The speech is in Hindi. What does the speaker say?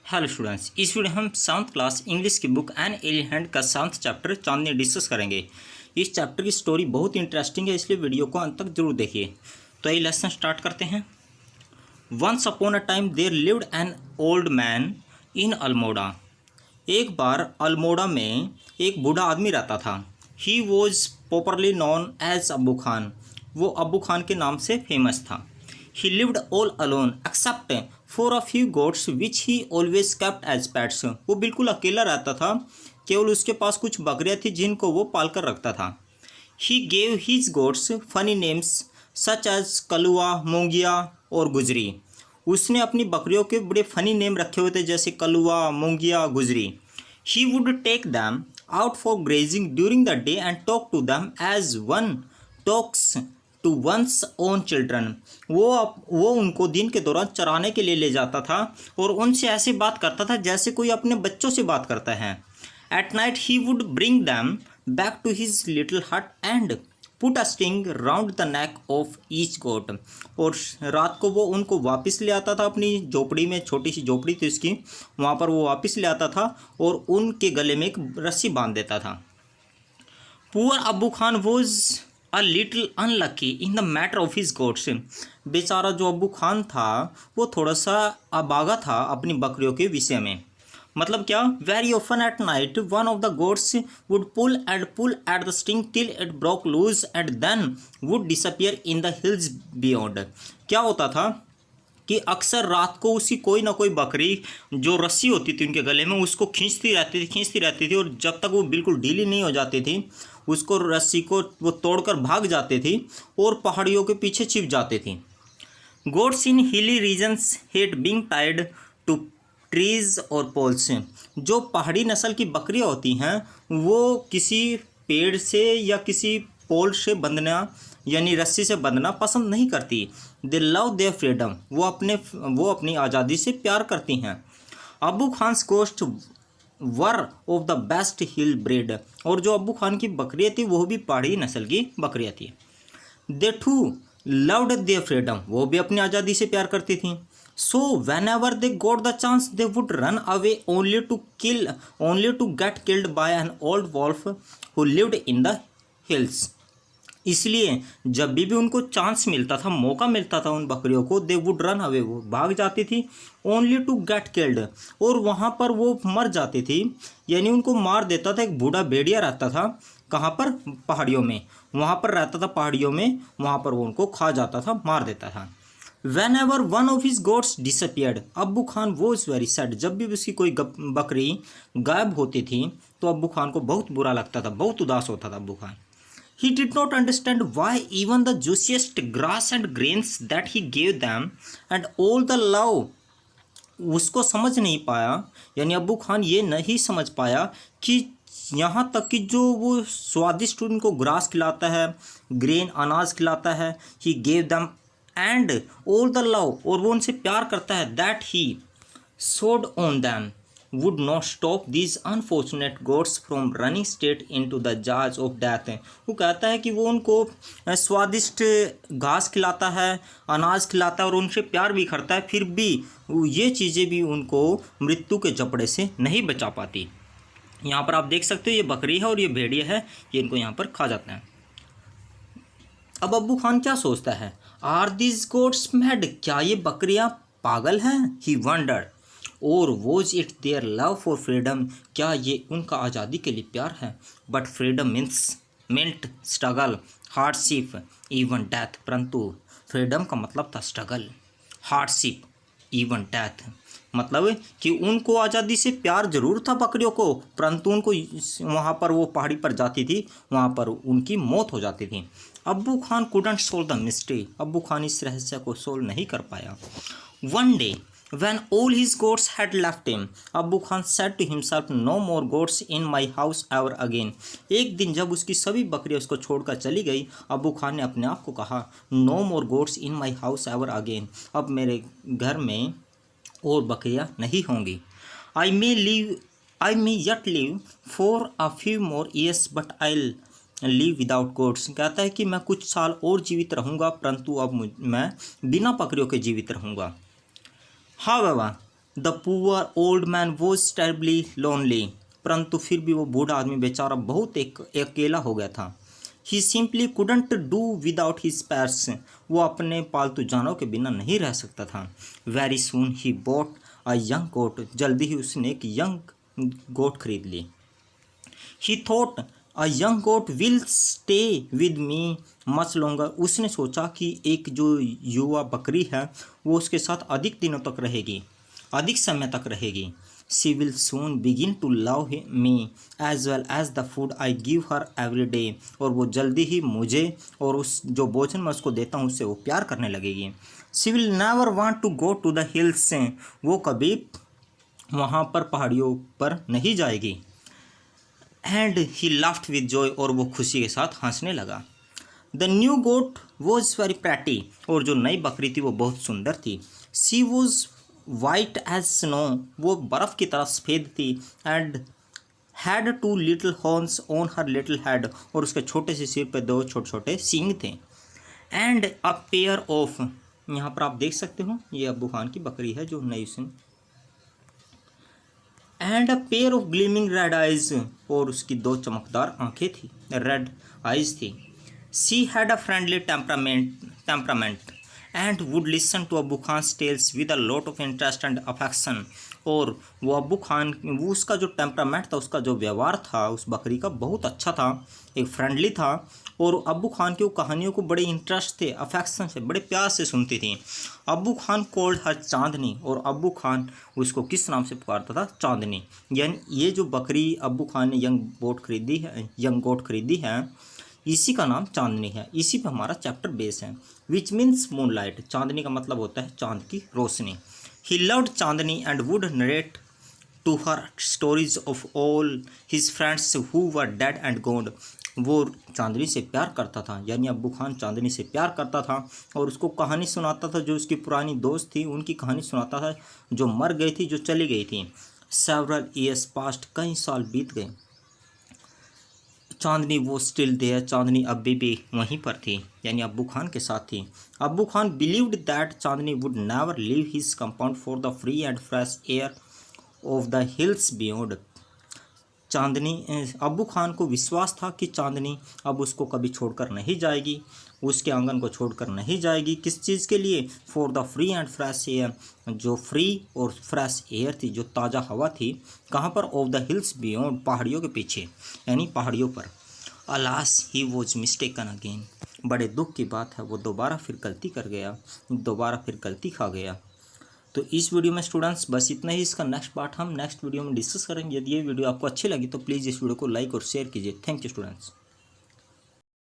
हेलो स्टूडेंट्स, इस वीडियो हम 7th क्लास इंग्लिश की बुक एन एलिफेंट का 7th चैप्टर चांदनी डिस्कस करेंगे। इस चैप्टर की स्टोरी बहुत इंटरेस्टिंग है, इसलिए वीडियो को अंत तक जरूर देखिए। तो ये लेसन स्टार्ट करते हैं। Once upon a time there lived an old man in Almora. एक बार अल्मोड़ा में एक बूढ़ा आदमी रहता था। He was popularly known as Abbu Khan. वो अब्बू खान के नाम से फेमस था। He lived all alone except for a few goats which he always kept as pets. वो बिल्कुल अकेला रहता था, केवल उसके पास कुछ बकरियां थी जिनको वो पाल कर रखता था। He gave his goats funny names such as Kalua, Mongia और गुजरी। उसने अपनी बकरियों के बड़े फनी नेम रखे हुए थे, जैसे Kalua, Mongia, Gujri. He would take them out for grazing during the day and talk to them as one talks to one's own children. वो उनको दिन के दौरान चराने के लिए ले जाता था और उनसे ऐसे बात करता था जैसे कोई अपने बच्चों से बात करता है। At night he would bring them back to his little hut and put a string round the neck of each goat. और रात को वो उनको वापस ले आता था अपनी झोपड़ी में, छोटी सी झोपड़ी थी उसकी, वहाँ पर वो वापस ले आता था और उनके गले में एक रस्सी बांध देता था। पुअर अब्बू Khan was a little unlucky in the matter of his goats. बेचारा जो अब्बू खान था वो थोड़ा सा अभागा था अपनी बकरियों के विषय में। मतलब क्या? Very often at night one of the goats would pull at the string till it broke loose and then would disappear in the hills beyond. क्या होता था कि अक्सर रात को उसी कोई ना कोई बकरी जो रस्सी होती थी उनके गले में उसको खींचती रहती थी और जब तक वो बिल्कुल ढीली नहीं हो जाती थी उसको रस्सी को वो तोड़कर भाग जाती थी और पहाड़ियों के पीछे छिप जाती थी। Goats in hilly regions hate being tied to trees और पोल्स। जो पहाड़ी नस्ल की बकरियां होती हैं वो किसी पेड़ से या किसी पोल से बंधना यानी रस्सी से बंधना पसंद नहीं करती। दे लव देयर फ्रीडम। वो अपनी आज़ादी से प्यार करती हैं। अबू खान गोश्त वर of the best hill breed. और जो अबू खान की बकरियाँ थी वो भी पहाड़ी नस्ल की बकरियाँ थी। They too loved their freedom. वो भी अपनी आज़ादी से प्यार करती थी। So whenever they got the chance they would run away only to get killed by an old wolf who lived in the hills. इसलिए जब भी उनको चांस मिलता था, मौका मिलता था उन बकरियों को, दे वुड रन अवे, वो भाग जाती थी, ओनली टू गेट किल्ड, और वहाँ पर वो मर जाती थी, यानी उनको मार देता था। एक बूढ़ा भेड़िया रहता था, कहाँ पर? पहाड़ियों में, वहाँ पर रहता था पहाड़ियों में, वहाँ पर वो उनको खा जाता था, मार देता था। When ever one of his goats disappeared अब्बू खान वॉज वेरी सैड। जब भी उसकी कोई बकरी गायब होती थी तो अब्बू खान को बहुत बुरा लगता था, बहुत उदास होता था अब्बू Khan. He did not understand why even the juiciest grass and grains that he gave them and all the love, उसको समझ नहीं पाया, यानी अब्बू खान ये नहीं समझ पाया कि यहाँ तक कि जो वो स्वादिष्ट उनको ग्रास खिलाता है, ग्रेन अनाज खिलाता है, he gave them and all the love, और वो उनसे प्यार करता है, that he showed on them would not stop these unfortunate goats from running straight into the jaws of death। वो कहता है कि वो उनको स्वादिष्ट घास खिलाता है, अनाज खिलाता है और उनसे प्यार भी करता है, फिर भी ये चीज़ें भी उनको मृत्यु के जबड़े से नहीं बचा पाती। यहाँ पर आप देख सकते हो ये बकरी है और ये भेड़िया है, ये इनको यहाँ पर खा जाते हैं। अब अब्बू खान क्या सोचता है? Are this goats mad? क्या ये बकरियाँ पागल हैं? He wondered. और was it their love for freedom? क्या ये उनका आज़ादी के लिए प्यार है? But freedom meant struggle, hardship, even death. परंतु फ्रीडम का मतलब था स्ट्रगल, हार्डशिप, इवन डेथ। मतलब कि उनको आज़ादी से प्यार जरूर था बकरियों को, परंतु उनको वहाँ पर वो पहाड़ी पर जाती थी, वहाँ पर उनकी मौत हो जाती थी। अब्बू Khan couldn't solve the mystery. अब्बू खान इस रहस्य को सोल्व नहीं कर पाया। One day when all his goats had left him, अब्बू Khan said to himself, no more goats in my house ever again। एक दिन जब उसकी सभी बकरियां उसको छोड़कर चली गई, अब्बू खान ने अपने आप को कहा, no more goats in my house ever again, अब मेरे घर में और बकरियां नहीं होंगी। I may yet live for a few more years but I'll live without goats। कहता है कि मैं कुछ साल और जीवित रहूँगा, परंतु अब मैं बिना बकरियों के जीवित रहूँगा। However, the poor old man was terribly lonely, परंतु फिर भी वो बूढ़ा आदमी बेचारा बहुत अकेला हो गया था। He simply couldn't do without his pets, वो अपने पालतू जानवरों के बिना नहीं रह सकता था। Very soon he bought a young goat, जल्दी ही उसने एक यंग गोट खरीद ली। He thought a young goat will stay with me much longer, उसने सोचा कि एक जो युवा बकरी है वो उसके साथ अधिक दिनों तक रहेगी, अधिक समय तक रहेगी। She will soon begin to love me as well as the food I give her every day, और वो जल्दी ही मुझे और उस जो भोजन मैं उसको देता हूँ उससे वो प्यार करने लगेगी। She will never want to go to the hills, वो कभी वहाँ पर पहाड़ियों पर नहीं जाएगी। And he laughed with joy, और वो खुशी के साथ हंसने लगा। The new goat was very pretty, और जो नई बकरी थी वो बहुत सुंदर थी। She was white as snow, वो बर्फ़ की तरह सफ़ेद थी। And had two little horns on her little head, और उसके छोटे से सिर पे दो छोटे छोटे सींग थे। एंड अ पेयर ऑफ, यहाँ पर आप देख सकते हो ये अब्बू खान की बकरी है जो नई सुन। And a pair of gleaming red eyes, और उसकी दो चमकदार आंखें थी, रेड आइज थी। She had a friendly temperament and would listen to Abbu Khan tales with a lot of interest and affection, और वो अब्बू खान वो उसका जो टेम्परामेंट था, उसका जो व्यवहार था उस बकरी का बहुत अच्छा था, एक फ्रेंडली था। और अब्बू खान की वो कहानियों को बड़े इंटरेस्ट थे, अफेक्शन से, बड़े प्यार से सुनती थी। अब्बू खान कॉल्ड हर चांदनी, और अब्बू खान उसको किस नाम से पुकारता था? चांदनी। यानी ये जो बकरी अब्बू खान ने यंग गोट खरीदी है इसी का नाम चांदनी है। इसी पे हमारा चैप्टर बेस है। विच मीन्स मूनलाइट, चांदनी का मतलब होता है चांद की रोशनी। He loved Chandni and would narrate to her stories of all his friends who were dead and gone, वो चांदनी से प्यार करता था, यानी अब्बू खान चांदनी से प्यार करता था और उसको कहानी सुनाता था, जो उसकी पुरानी दोस्त थी उनकी कहानी सुनाता था, जो मर गई थी, जो चली गई थी। सेवरल ईयर्स पास्ट, कई साल बीत गए। चांदनी वो स्टिल देयर, चांदनी अभी भी वहीं पर थी, यानी अब्बू खान के साथ थी। अब्बू Khan believed that Chandni would never leave his compound for the free and fresh air of the hills beyond. अब्बू खान को विश्वास था कि चांदनी अब उसको कभी छोड़कर नहीं जाएगी, उसके आंगन को छोड़कर नहीं जाएगी। किस चीज़ के लिए? For the free and fresh air, जो फ्री और फ्रेश एयर थी, जो ताज़ा हवा थी। कहाँ पर? ऑफ द हिल्स बियॉन्ड, पहाड़ियों के पीछे, यानी पहाड़ियों पर। Alas he was mistaken again, बड़े दुख की बात है वो दोबारा फिर गलती कर गया, दोबारा फिर गलती खा गया। तो इस वीडियो में स्टूडेंट्स बस इतना ही। इसका नेक्स्ट पार्ट हम नेक्स्ट वीडियो में डिस्कस करेंगे। यदि ये वीडियो आपको अच्छी लगी तो प्लीज़ इस वीडियो को लाइक और शेयर कीजिए। Thank you students.